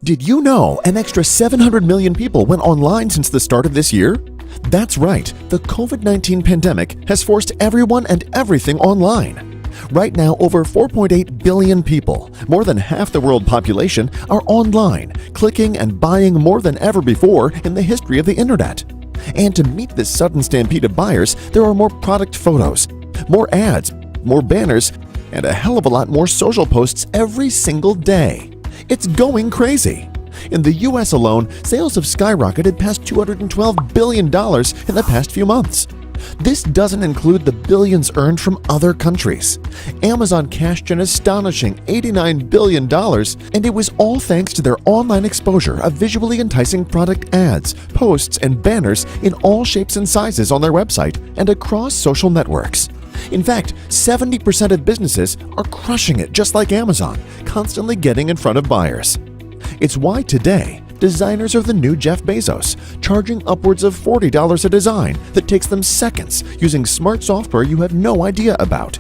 Did you know an extra 700 million people went online since the start of this year? That's right, the COVID-19 pandemic has forced everyone and everything online. Right now, over 4.8 billion people, more than half the world population, are online, clicking and buying more than ever before in the history of the internet. And to meet this sudden stampede of buyers, there are more product photos, more ads, more banners, and a hell of a lot more social posts every single day. It's going crazy. In the US alone, sales have skyrocketed past $212 billion in the past few months. This doesn't include the billions earned from other countries. Amazon cashed an astonishing $89 billion, and it was all thanks to their online exposure of visually enticing product ads, posts, and banners in all shapes and sizes on their website and across social networks. In fact, 70% of businesses are crushing it just like Amazon, constantly getting in front of buyers. It's why today, designers are the new Jeff Bezos, charging upwards of $40 a design that takes them seconds using smart software you have no idea about.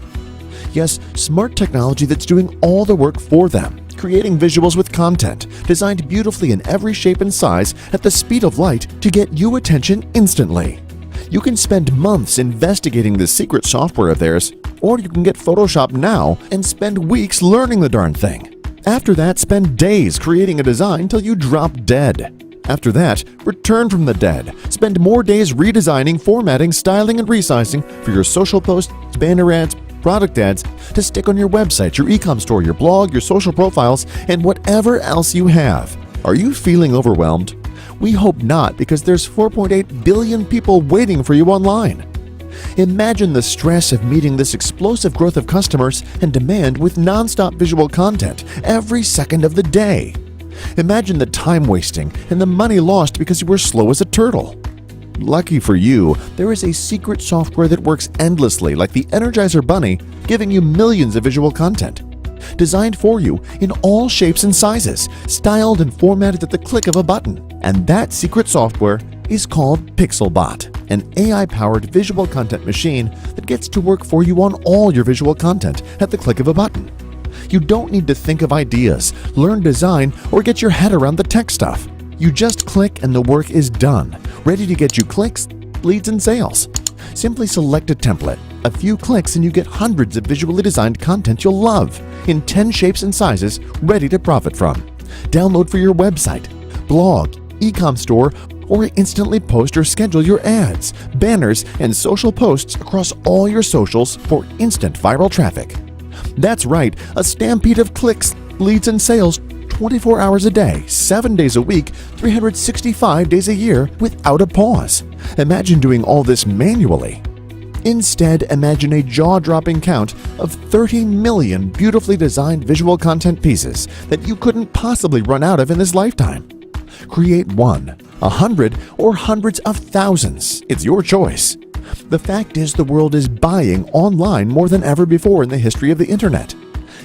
Yes, smart technology that's doing all the work for them, creating visuals with content, designed beautifully in every shape and size at the speed of light to get you attention instantly. You can spend months investigating this secret software of theirs, or you can get Photoshop now and spend weeks learning the darn thing. After that, spend days creating a design till you drop dead. After that, return from the dead. Spend more days redesigning, formatting, styling, and resizing for your social posts, banner ads, product ads to stick on your website, your e-com store, your blog, your social profiles, and whatever else you have. Are you feeling overwhelmed? We hope not, because there's 4.8 billion people waiting for you online. Imagine the stress of meeting this explosive growth of customers and demand with non-stop visual content every second of the day. Imagine the time wasting and the money lost because you were slow as a turtle. Lucky for you, there is a secret software that works endlessly like the Energizer Bunny, giving you millions of visual content. Designed for you in all shapes and sizes, styled and formatted at the click of a button. And that secret software is called PixalBot, an AI-powered visual content machine that gets to work for you on all your visual content at the click of a button. You don't need to think of ideas, learn design, or get your head around the tech stuff. You just click and the work is done, ready to get you clicks, leads, and sales. Simply select a template, a few clicks, and you get hundreds of visually designed content you'll love in 10 shapes and sizes ready to profit from. Download for your website, blog, e-com store, or instantly post or schedule your ads, banners, and social posts across all your socials for instant viral traffic. That's right, a stampede of clicks, leads, and sales 24 hours a day, 7 days a week, 365 days a year without a pause. Imagine doing all this manually. Instead, imagine a jaw-dropping count of 30 million beautifully designed visual content pieces that you couldn't possibly run out of in this lifetime. Create 1, 100, or hundreds of thousands. It's your choice. The fact is, the world is buying online more than ever before in the history of the internet.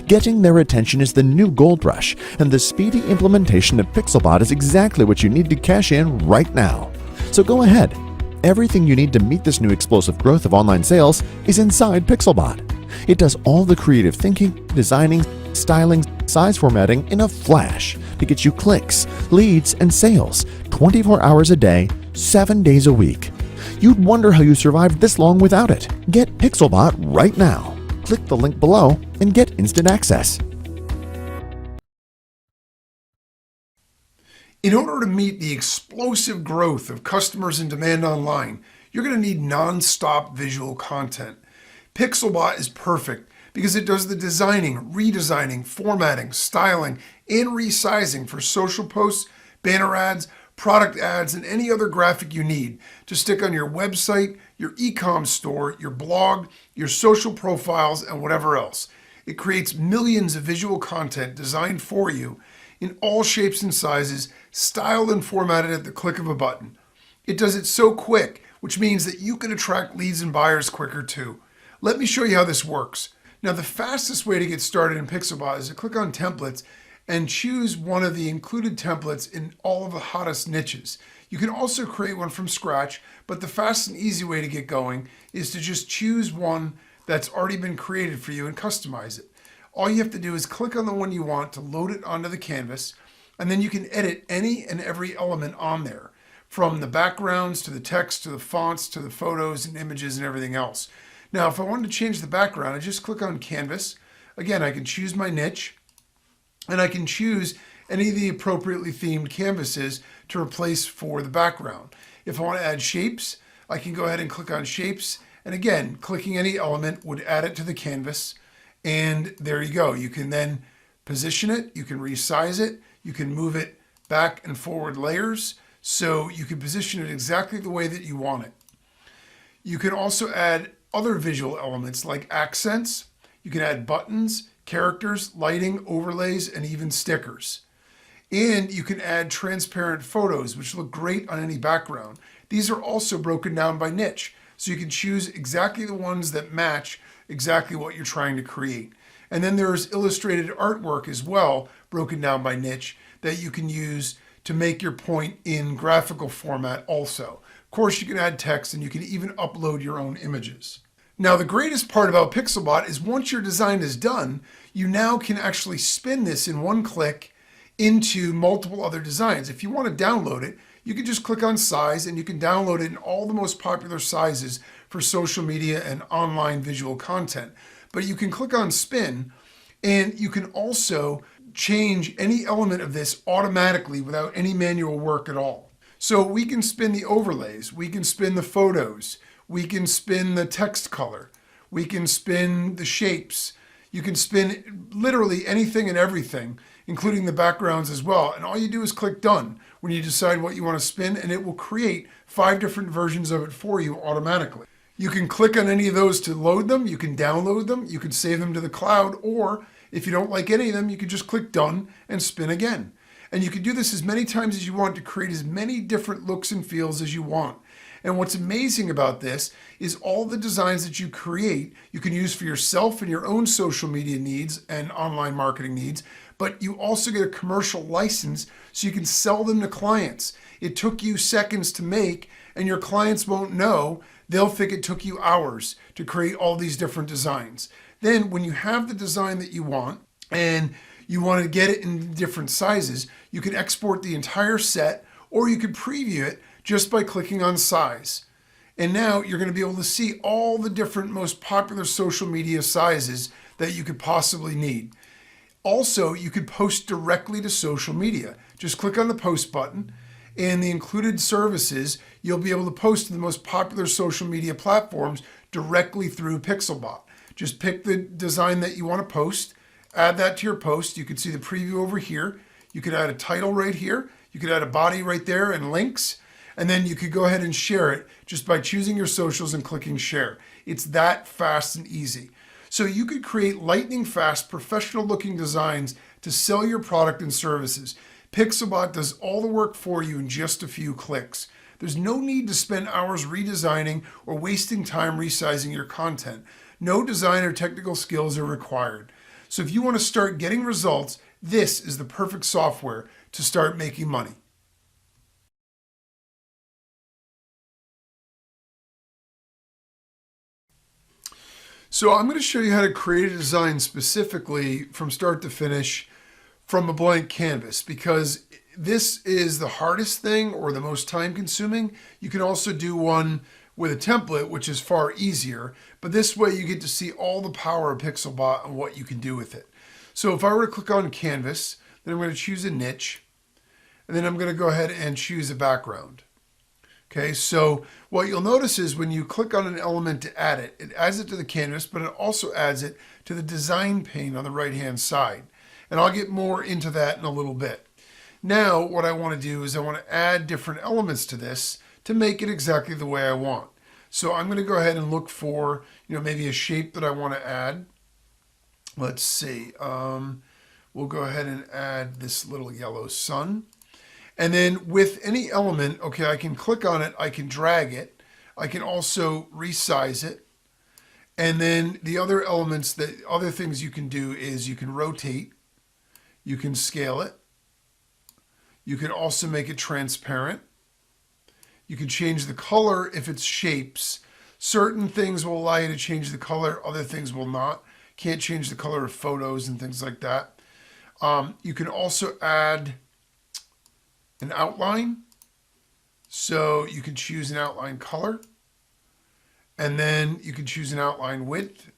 Getting their attention is the new gold rush, and the speedy implementation of PixalBot is exactly what you need to cash in right now. So go ahead. Everything you need to meet this new explosive growth of online sales is inside PixalBot. It does all the creative thinking, designing, styling, size formatting in a flash to get you clicks, leads, and sales 24 hours a day, 7 days a week. You'd wonder how you survived this long without it. Get PixalBot right now. Click the link below and get instant access. In order to meet the explosive growth of customers and demand online, you're going to need non-stop visual content. PixalBot is perfect because it does the designing, redesigning, formatting, styling, and resizing for social posts, banner ads, product ads, and any other graphic you need to stick on your website, your e-com store, your blog, your social profiles, and whatever else. It creates millions of visual content designed for you in all shapes and sizes, styled and formatted at the click of a button. It does it so quick, which means that you can attract leads and buyers quicker too. Let me show you how this works. Now, the fastest way to get started in PixalBot is to click on Templates and choose one of the included templates in all of the hottest niches. You can also create one from scratch, but the fast and easy way to get going is to just choose one that's already been created for you and customize it. All you have to do is click on the one you want to load it onto the canvas. And then you can edit any and every element on there, from the backgrounds to the text to the fonts to the photos and images and everything else. Now, if I wanted to change the background, I just click on Canvas. Again, I can choose my niche, and I can choose any of the appropriately themed canvases to replace for the background. If I want to add shapes, I can go ahead and click on shapes. And again, clicking any element would add it to the canvas. And there you go. You can then position it, you can resize it, you can move it back and forward layers, so you can position it exactly the way that you want it. You can also add other visual elements like accents. You can add buttons, characters, lighting, overlays, and even stickers. And you can add transparent photos, which look great on any background. These are also broken down by niche, so you can choose exactly the ones that match exactly what you're trying to create. And then there's illustrated artwork as well, broken down by niche, that you can use to make your point in graphical format also. Of course, you can add text, and you can even upload your own images. Now, the greatest part about PixalBot is once your design is done, you now can actually spin this in one click into multiple other designs. If you want to download it, you can just click on size, and you can download it in all the most popular sizes for social media and online visual content. But you can click on spin, and you can also change any element of this automatically without any manual work at all. So we can spin the overlays, we can spin the photos, we can spin the text color, we can spin the shapes, you can spin literally anything and everything, including the backgrounds as well. And all you do is click done when you decide what you want to spin, and it will create 5 different versions of it for you automatically. You can click on any of those to load them, you can download them, you can save them to the cloud, or if you don't like any of them, you can just click done and spin again. And you can do this as many times as you want to create as many different looks and feels as you want. And what's amazing about this is all the designs that you create, you can use for yourself and your own social media needs and online marketing needs, but you also get a commercial license so you can sell them to clients. It took you seconds to make, and your clients won't know. They'll think it took you hours to create all these different designs. Then when you have the design that you want and you want to get it in different sizes, you can export the entire set, or you can preview it just by clicking on size. And now you're going to be able to see all the different most popular social media sizes that you could possibly need. Also, you could post directly to social media. Just click on the post button, and the included services, you'll be able to post to the most popular social media platforms directly through PixalBot. Just pick the design that you want to post, add that to your post. You can see the preview over here. You could add a title right here. You could add a body right there and links. And then you could go ahead and share it just by choosing your socials and clicking share. It's that fast and easy. So you could create lightning fast, professional looking designs to sell your product and services. PixalBot does all the work for you in just a few clicks. There's no need to spend hours redesigning or wasting time resizing your content. No design or technical skills are required. So if you want to start getting results, this is the perfect software to start making money. So I'm going to show you how to create a design specifically from start to finish from a blank canvas, because this is the hardest thing or the most time consuming. You can also do one with a template, which is far easier, but this way you get to see all the power of PixalBot and what you can do with it. So if I were to click on canvas, then I'm going to choose a niche, and then I'm going to go ahead and choose a background. Okay, so what you'll notice is when you click on an element to add it, it adds it to the canvas, but it also adds it to the design pane on the right-hand side. And I'll get more into that in a little bit. Now, what I want to do is I want to add different elements to this to make it exactly the way I want. So I'm going to go ahead and look for, maybe a shape that I want to add. Let's see. We'll go ahead and add this little yellow sun. And then with any element, okay, I can click on it, I can drag it, I can also resize it. And then the other elements, the other things you can do is you can rotate, you can scale it, you can also make it transparent. You can change the color if it's shapes. Certain things will allow you to change the color, other things will not. Can't change the color of photos and things like that. You can also add an outline. So you can choose an outline color, and then you can choose an outline width,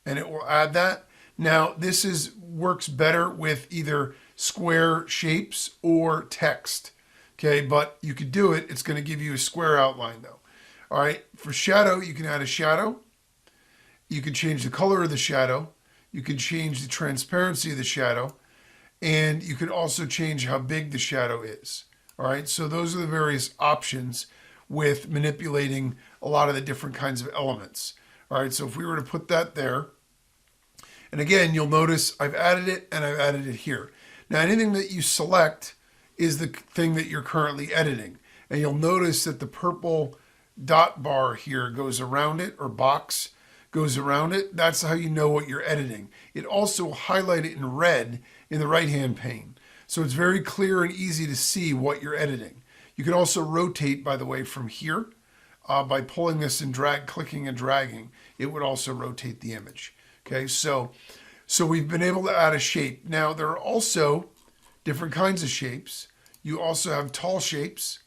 and it will add that. Now this works better with either square shapes or text. Okay, but you could do it. It's going to give you a square outline though. All right, for shadow, you can add a shadow. You can change the color of the shadow. You can change the transparency of the shadow. And you can also change how big the shadow is. All right, so those are the various options with manipulating a lot of the different kinds of elements. All right, so if we were to put that there, and again, you'll notice I've added it and I've added it here. Now, anything that you select is the thing that you're currently editing. And you'll notice that the purple dot bar here goes around it, or box goes around it. That's how you know what you're editing. It also will highlight it in red in the right-hand pane. So it's very clear and easy to see what you're editing. You can also rotate, by the way, from here. By pulling this and clicking and dragging, it would also rotate the image. Okay, so we've been able to add a shape. Now, there are also different kinds of shapes. You also have tall shapes,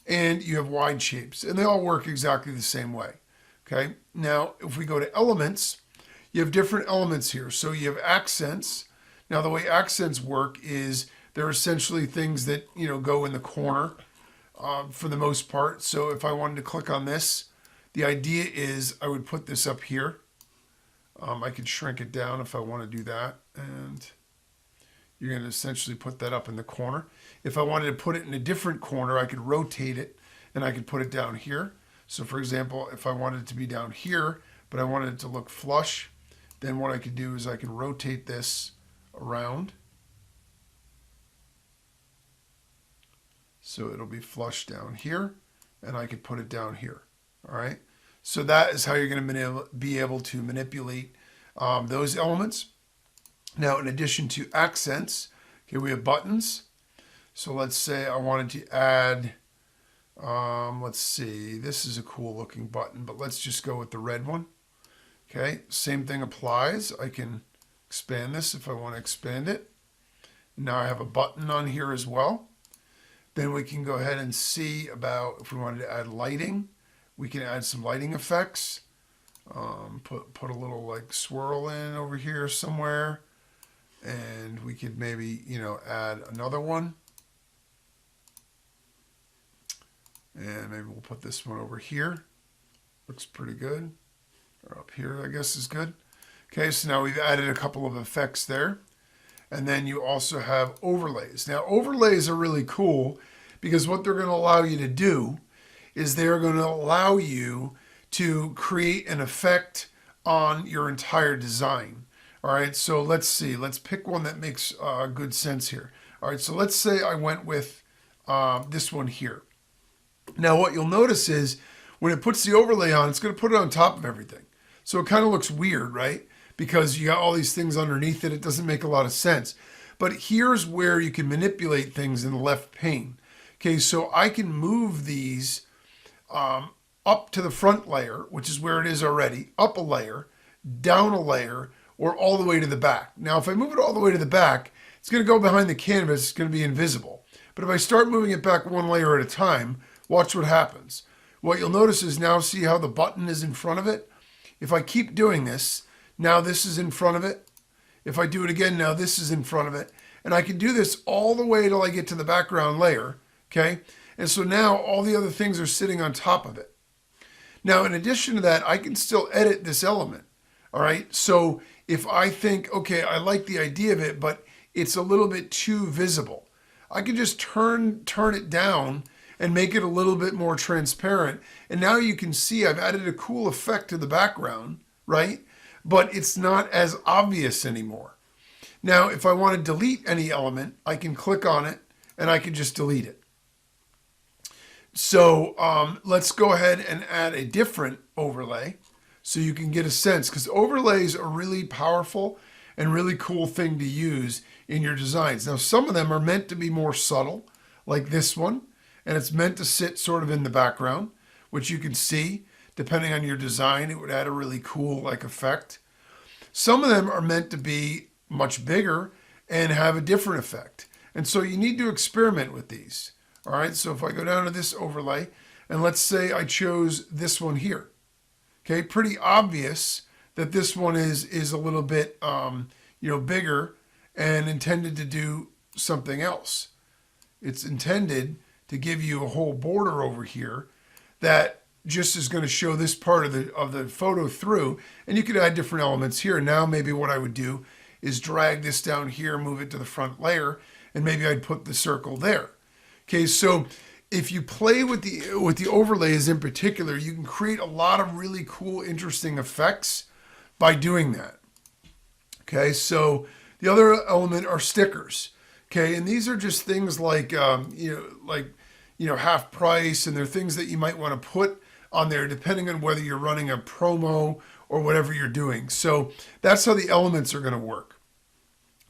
and you have wide shapes, and they all work exactly the same way. Okay, now if we go to elements, you have different elements here. So you have accents. Now the way accents work is they're essentially things that, you know, go in the corner for the most part. So if I wanted to click on this, the idea is I would put this up here. I could shrink it down if I want to do that, and you're going to essentially put that up in the corner. If I wanted to put it in a different corner, I could rotate it and I could put it down here. So for example, if I wanted it to be down here, but I wanted it to look flush, then what I could do is I can rotate this around. So it'll be flush down here, and I could put it down here. All right. So that is how you're going to be able to manipulate those elements. Now, in addition to accents, okay, we have buttons. So let's say I wanted to add, let's see, this is a cool looking button, but let's just go with the red one. Okay, same thing applies. I can expand this if I want to expand it. Now I have a button on here as well. Then we can go ahead and see about if we wanted to add lighting. We can add some lighting effects. Put a little like swirl in over here somewhere. And we could maybe, you know, add another one. And maybe we'll put this one over here. Looks pretty good. Or up here, I guess, is good. Okay, so now we've added a couple of effects there. And then you also have overlays. Now, overlays are really cool because what they're going to allow you to do is they're going to allow you to create an effect on your entire design. All right, so let's see. Let's pick one that makes good sense here. All right, so let's say I went with this one here. Now, what you'll notice is when it puts the overlay on, it's going to put it on top of everything. So it kind of looks weird, right? Because you got all these things underneath it. It doesn't make a lot of sense. But here's where you can manipulate things in the left pane. Okay, so I can move these up to the front layer, which is where it is already, up a layer, down a layer, or all the way to the back. Now, if I move it all the way to the back, it's going to go behind the canvas. It's going to be invisible. But if I start moving it back one layer at a time, watch what happens. What you'll notice is now see how the button is in front of it? If I keep doing this, now this is in front of it. If I do it again, now this is in front of it. And I can do this all the way till I get to the background layer, okay? And so now all the other things are sitting on top of it. Now, in addition to that, I can still edit this element, all right? So if I think, okay, I like the idea of it, but it's a little bit too visible, I can just turn it down and make it a little bit more transparent. And now you can see I've added a cool effect to the background, right? But it's not as obvious anymore. Now, if I want to delete any element, I can click on it and I can just delete it. So let's go ahead and add a different overlay so you can get a sense, because overlays are really powerful and really cool thing to use in your designs. Now, some of them are meant to be more subtle, like this one, and it's meant to sit sort of in the background, which you can see, depending on your design, it would add a really cool like effect. Some of them are meant to be much bigger and have a different effect. And so you need to experiment with these. All right, so if I go down to this overlay, and let's say I chose this one here. Okay, pretty obvious that this one is a little bit bigger and intended to do something else. It's intended to give you a whole border over here that just is going to show this part of the photo through, and you could add different elements here. Now maybe what I would do is drag this down here, move it to the front layer, and maybe I'd put the circle there. Okay, so if you play with the overlays in particular, you can create a lot of really cool, interesting effects by doing that. Okay, so the other element are stickers. Okay, and these are just things like half price, and they're things that you might want to put on there depending on whether you're running a promo or whatever you're doing. So that's how the elements are going to work.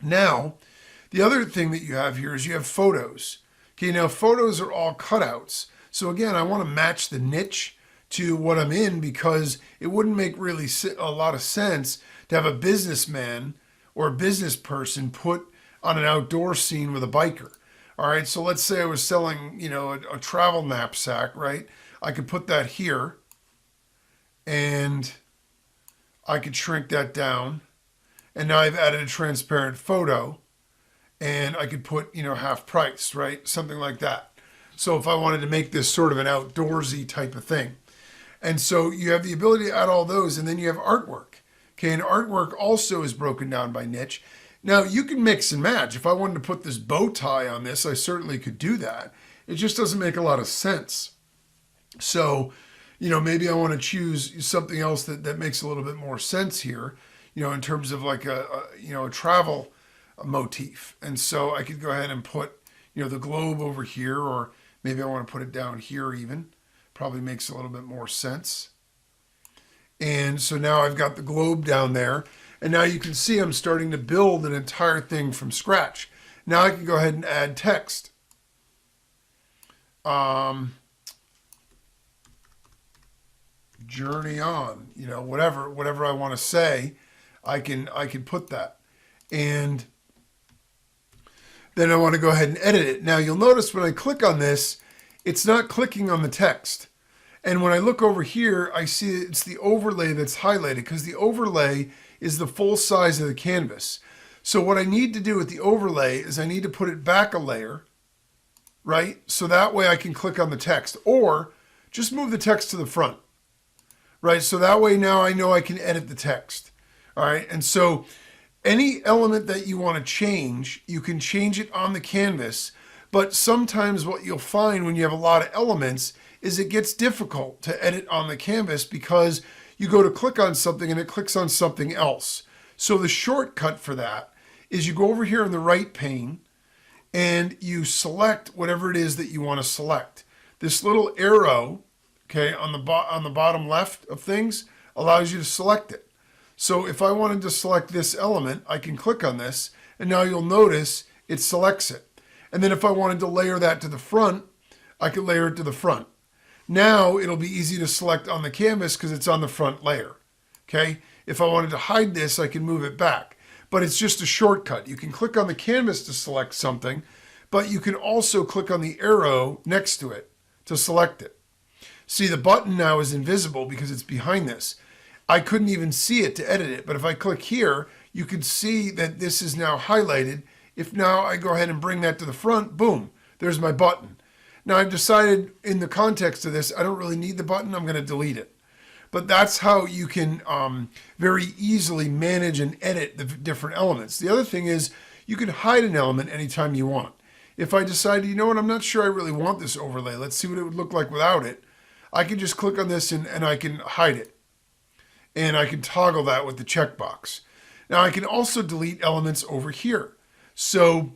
Now, the other thing that you have here is you have photos. Okay, now photos are all cutouts. So again, I want to match the niche to what I'm in, because it wouldn't make really a lot of sense to have a businessman or a business person put on an outdoor scene with a biker. All right, so let's say I was selling, a travel knapsack, right? I could put that here, and I could shrink that down, and now I've added a transparent photo, and I could put, half price, right? Something like that. So if I wanted to make this sort of an outdoorsy type of thing. And so you have the ability to add all those, and then you have artwork. Okay, and artwork also is broken down by niche. Now you can mix and match. If I wanted to put this bow tie on this, I certainly could do that. It just doesn't make a lot of sense. So, maybe I want to choose something else that makes a little bit more sense here, in terms of like a travel motif. And so I could go ahead and put, the globe over here, or maybe I want to put it down here even. Probably makes a little bit more sense. And so now I've got the globe down there, and now you can see I'm starting to build an entire thing from scratch. Now I can go ahead and add text. Journey on, whatever I want to say, I can put that. And then I want to go ahead and edit it. Now you'll notice when I click on this, it's not clicking on the text. And when I look over here, I see it's the overlay that's highlighted, because the overlay is the full size of the canvas. So what I need to do with the overlay is I need to put it back a layer, right? So that way I can click on the text, or just move the text to the front, right? So that way now I know I can edit the text, all right? And so any element that you want to change, you can change it on the canvas, but sometimes what you'll find when you have a lot of elements is it gets difficult to edit on the canvas, because you go to click on something and it clicks on something else. So the shortcut for that is you go over here in the right pane and you select whatever it is that you want to select. This little arrow, okay, on the bottom left of things allows you to select it. So if I wanted to select this element, I can click on this, and now you'll notice it selects it. And then if I wanted to layer that to the front, I could layer it to the front. Now it'll be easy to select on the canvas because it's on the front layer. Okay, if I wanted to hide this, I can move it back. But it's just a shortcut. You can click on the canvas to select something, but you can also click on the arrow next to it to select it. See, the button now is invisible because it's behind this. I couldn't even see it to edit it, but if I click here, you can see that this is now highlighted. If now I go ahead and bring that to the front, boom, there's my button. Now I've decided in the context of this, I don't really need the button, I'm going to delete it. But that's how you can very easily manage and edit the different elements. The other thing is you can hide an element anytime you want. If I decide, you know what, I'm not sure I really want this overlay, let's see what it would look like without it, I can just click on this and I can hide it. And I can toggle that with the checkbox. Now I can also delete elements over here. So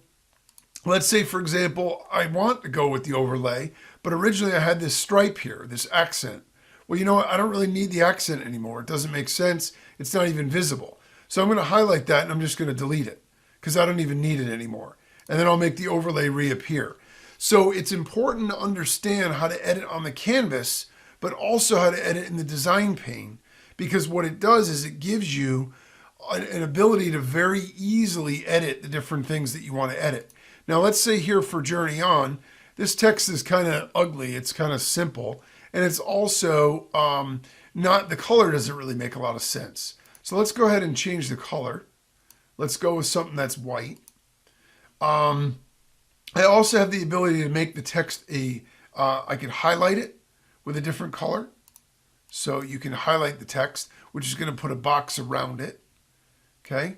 let's say, for example, I want to go with the overlay, but originally I had this stripe here, this accent. Well, you know what? I don't really need the accent anymore. It doesn't make sense. It's not even visible. So I'm going to highlight that and I'm just going to delete it because I don't even need it anymore. And then I'll make the overlay reappear. So it's important to understand how to edit on the canvas, but also how to edit in the design pane, because what it does is it gives you an ability to very easily edit the different things that you want to edit. Now let's say here for Journey On, this text is kind of ugly, it's kind of simple, and it's also not, the color doesn't really make a lot of sense. So let's go ahead and change the color. Let's go with something that's white. I also have the ability to make the text I can highlight it with a different color. So you can highlight the text, which is going to put a box around it. Okay.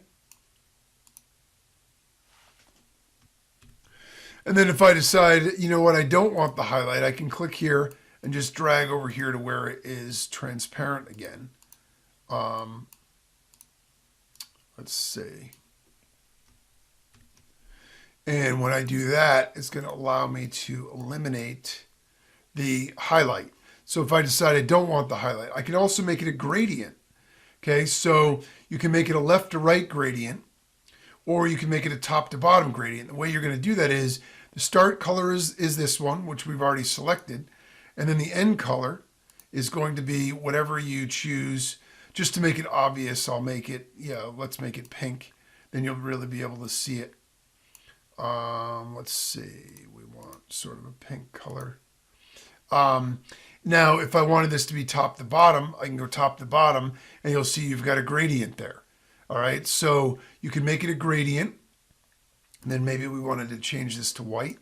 And then if I decide, you know what, I don't want the highlight, I can click here and just drag over here to where it is transparent again. Let's see. And when I do that, it's going to allow me to eliminate the highlight. So if I decide I don't want the highlight, I can also make it a gradient. Okay, so you can make it a left to right gradient, or you can make it a top to bottom gradient. The way you're going to do that is the start color is this one, which we've already selected. And then the end color is going to be whatever you choose. Just to make it obvious, I'll make it, let's make it pink. Then you'll really be able to see it. Let's see, we want sort of a pink color. Now, if I wanted this to be top to bottom, I can go top to bottom, and you'll see you've got a gradient there. All right, so you can make it a gradient. And then maybe we wanted to change this to white.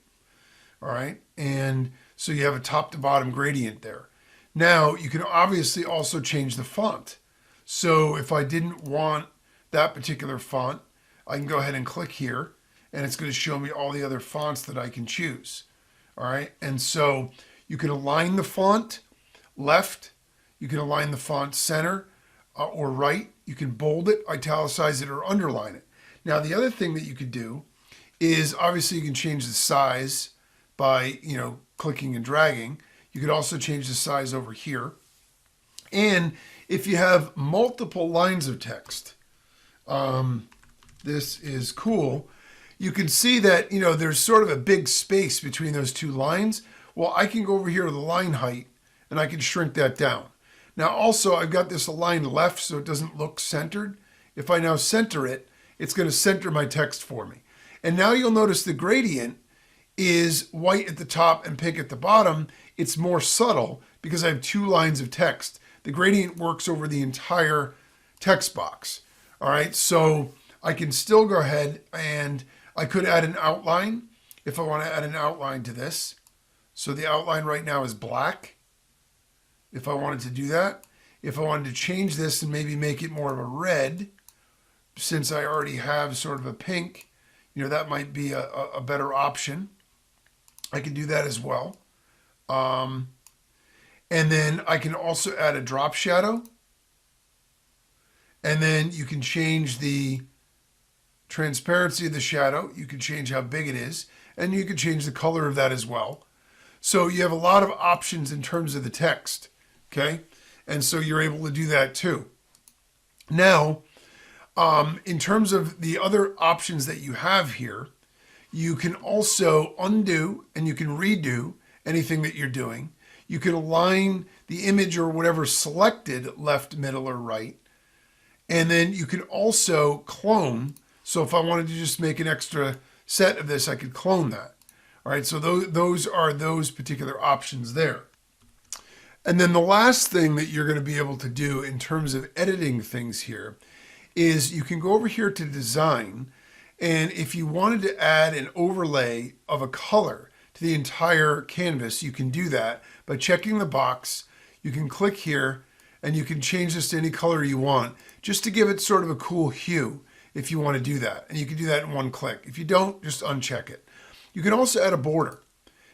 All right, and so you have a top to bottom gradient there. Now, you can obviously also change the font. So if I didn't want that particular font, I can go ahead and click here, and it's going to show me all the other fonts that I can choose. All right, and so you can align the font left, you can align the font center or right, you can bold it, italicize it, or underline it. Now, the other thing that you could do is obviously you can change the size by, clicking and dragging. You could also change the size over here. And if you have multiple lines of text, this is cool. You can see that, there's sort of a big space between those two lines. Well, I can go over here to the line height and I can shrink that down. Now, also, I've got this aligned left so it doesn't look centered. If I now center it, it's going to center my text for me. And now you'll notice the gradient is white at the top and pink at the bottom. It's more subtle because I have two lines of text. The gradient works over the entire text box. All right, so I can still go ahead and I could add an outline if I want to add an outline to this. So the outline right now is black. If I wanted to do that, if I wanted to change this and maybe make it more of a red, since I already have sort of a pink, that might be a better option. I can do that as well. And then I can also add a drop shadow. And then you can change the transparency of the shadow. You can change how big it is. And you can change the color of that as well. So you have a lot of options in terms of the text. Okay? And so you're able to do that too. Now, in terms of the other options that you have here, you can also undo and you can redo anything that you're doing. You can align the image or whatever selected left, middle, or right. And then you can also clone. So if I wanted to just make an extra set of this, I could clone that. All right, so those are those particular options there. And then the last thing that you're going to be able to do in terms of editing things here is you can go over here to design, and if you wanted to add an overlay of a color to the entire canvas, you can do that by checking the box. You can click here and you can change this to any color you want just to give it sort of a cool hue if you want to do that. And you can do that in one click. If you don't, just uncheck it. You can also add a border.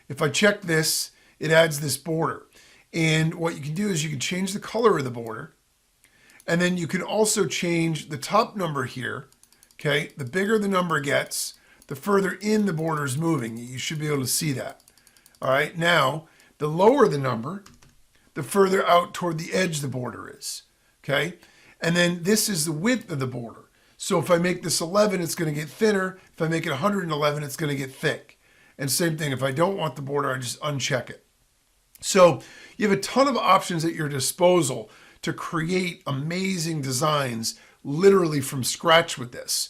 If I check this, it adds this border. And what you can do is you can change the color of the border. And then you can also change the top number here. Okay, the bigger the number gets, the further in the border is moving. You should be able to see that. All right, now, the lower the number, the further out toward the edge the border is. Okay, and then this is the width of the border. So if I make this 11, it's going to get thinner. If I make it 111, it's going to get thick. And same thing, if I don't want the border, I just uncheck it. So you have a ton of options at your disposal to create amazing designs literally from scratch with this.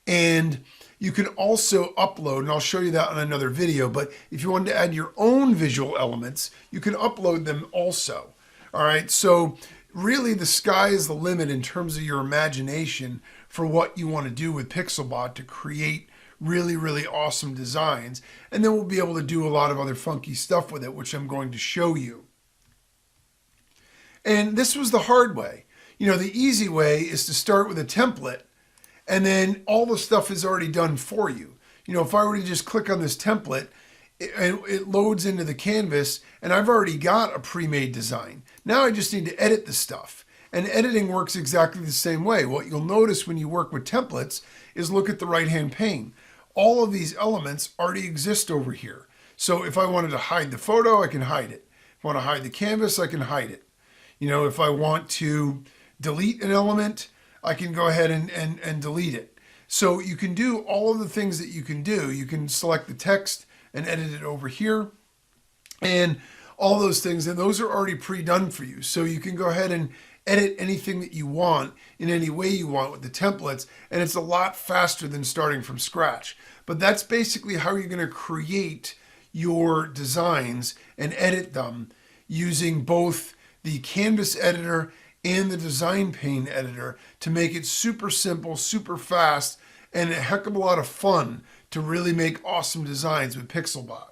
And You can also upload, and I'll show you that on another video, but if you wanted to add your own visual elements, you can upload them also. All right, so really the sky is the limit in terms of your imagination for what you want to do with PixalBot to create really, really awesome designs. And then we'll be able to do a lot of other funky stuff with it, which I'm going to show you. And this was the hard way. You know, the easy way is to start with a template and then all the stuff is already done for you. You know, if I were to just click on this template, it loads into the canvas and I've already got a pre-made design. Now I just need to edit the stuff. And editing works exactly the same way. What you'll notice when you work with templates is look at the right-hand pane. All of these elements already exist over here. So if I wanted to hide the photo, I can hide it. If I want to hide the canvas, I can hide it. You know, if I want to delete an element, I can go ahead and delete it. So you can do all of the things that you can do. You can select the text and edit it over here and all those things. And those are already pre-done for you. So you can go ahead and edit anything that you want in any way you want with the templates. And it's a lot faster than starting from scratch. But that's basically how you're going to create your designs and edit them using both the Canvas editor and the design pane editor to make it super simple, super fast, and a heck of a lot of fun to really make awesome designs with PixalBot.